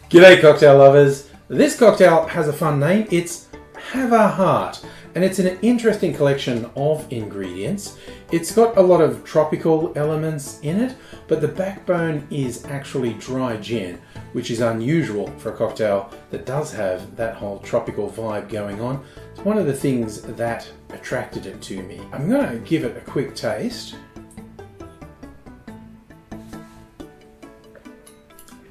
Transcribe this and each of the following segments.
G'day cocktail lovers. This cocktail has a fun name. It's Have a Heart, and it's an interesting collection of ingredients. It's got a lot of tropical elements in it, but the backbone is actually dry gin, which is unusual for a cocktail that does have that whole tropical vibe going on. It's one of the things that attracted it to me. I'm going to give it a quick taste.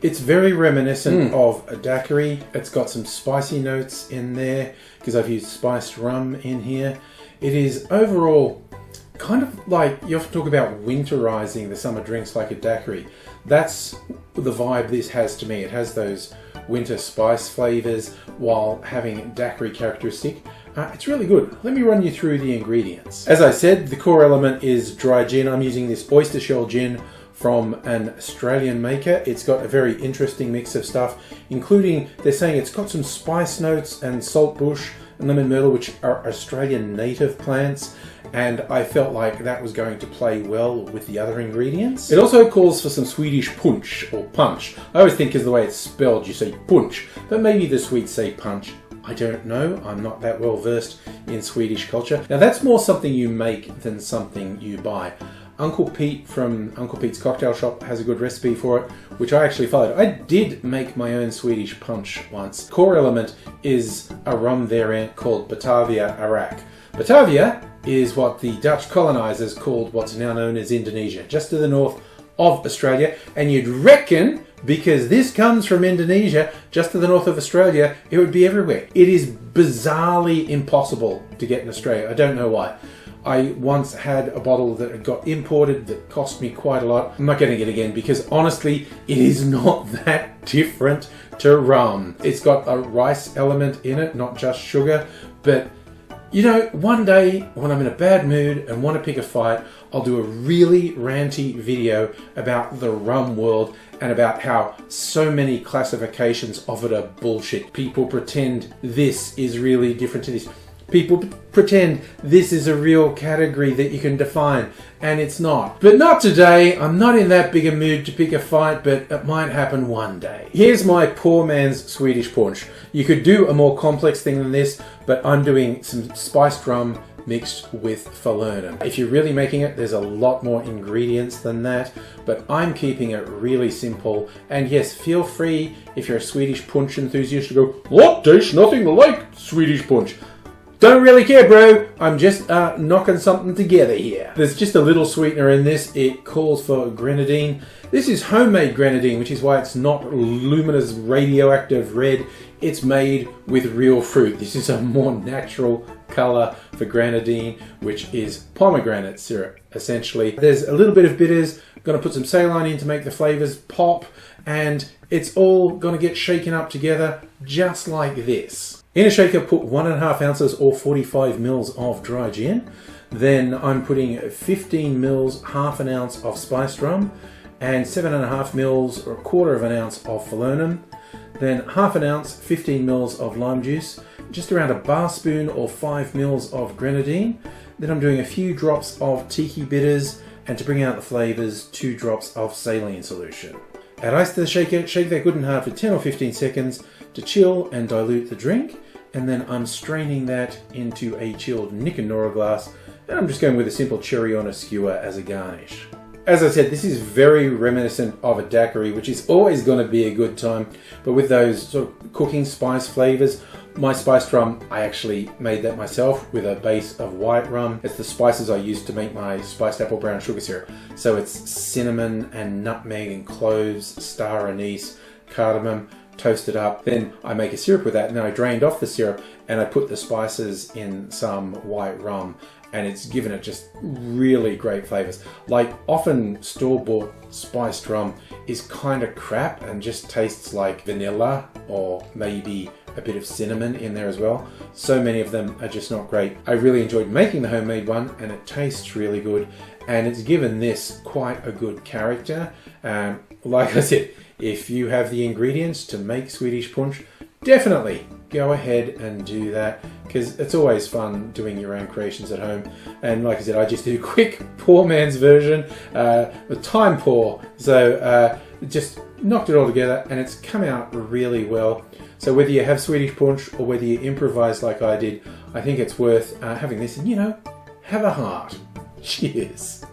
It's very reminiscent of a daiquiri. It's got some spicy notes in there because I've used spiced rum in here. It is overall kind of like, you often talk about winterizing the summer drinks like a daiquiri. That's the vibe this has to me. It has those winter spice flavors while having daiquiri characteristic. It's really good. Let me run you through the ingredients. As I said, the core element is dry gin. I'm using this oyster shell gin from an Australian maker. It's got a very interesting mix of stuff, including, they're saying it's got some spice notes and saltbush and lemon myrtle, which are Australian native plants, and I felt like that was going to play well with the other ingredients. It also calls for some Swedish punch or punch. I always think because the way it's spelled you say punch, but maybe the Swedes say punch. I don't know, I'm not that well versed in Swedish culture. Now that's more something you make than something you buy. Uncle Pete from Uncle Pete's Cocktail Shop has a good recipe for it, which I actually followed. I did make my own Swedish punch once. Core element is a rum variant called Batavia Arak. Batavia is what the Dutch colonizers called what's now known as Indonesia, just to the north of Australia. And you'd reckon, because this comes from Indonesia, just to the north of Australia, it would be everywhere. It is bizarrely impossible to get in Australia. I don't know why. I once had a bottle that had got imported that cost me quite a lot. I'm not getting it again because honestly, it is not that different to rum. It's got a rice element in it, not just sugar. But you know, one day when I'm in a bad mood and want to pick a fight, I'll do a really ranty video about the rum world and about how so many classifications of it are bullshit. People pretend this is really different to this. People pretend this is a real category that you can define, and it's not. But not today. I'm not in that big a mood to pick a fight, but it might happen one day. Here's my poor man's Swedish punch. You could do a more complex thing than this, but I'm doing some spiced rum mixed with falernum. If you're really making it, there's a lot more ingredients than that, but I'm keeping it really simple. And yes, feel free, if you're a Swedish punch enthusiast, to go, "What? There's nothing like Swedish punch." Don't really care, bro. I'm just knocking something together here. There's just a little sweetener in this. It calls for grenadine. This is homemade grenadine, which is why it's not luminous radioactive red. It's made with real fruit. This is a more natural color for grenadine, which is pomegranate syrup, essentially. There's a little bit of bitters. I'm gonna put some saline in to make the flavors pop, and it's all gonna get shaken up together just like this. In a shaker, put 1.5 ounces or 45 mils of dry gin. Then I'm putting 15 mils, half an ounce of spiced rum, and 7.5 mils or 1/4 of an ounce of falernum. Then half an ounce, 15 mils of lime juice, just around a bar spoon or 5 mils of grenadine. Then I'm doing a few drops of tiki bitters, and to bring out the flavors, 2 drops of saline solution. Add ice to the shaker, shake that good and hard for 10 or 15 seconds to chill and dilute the drink. And then I'm straining that into a chilled Nick and Nora glass, and I'm just going with a simple cherry on a skewer as a garnish. As I said, this is very reminiscent of a daiquiri, which is always going to be a good time, but with those sort of cooking spice flavors. My spiced rum, I actually made that myself with a base of white rum. It's the spices I used to make my spiced apple brown sugar syrup. So it's cinnamon and nutmeg and cloves, star anise, cardamom, toasted up. Then I make a syrup with that, and then I drained off the syrup and I put the spices in some white rum, and it's given it just really great flavors. Like, often store-bought spiced rum is kind of crap and just tastes like vanilla or maybe a bit of cinnamon in there as well. So many of them are just not great. I really enjoyed making the homemade one, and it tastes really good, and it's given this quite a good character. Like I said, if you have the ingredients to make Swedish punch, definitely go ahead and do that, because it's always fun doing your own creations at home. And like I said, I just did a quick poor man's version, a time pour. So just knocked it all together and it's come out really well. So whether you have Swedish punch or whether you improvise like I did, I think it's worth having this and, you know, have a heart. Cheers.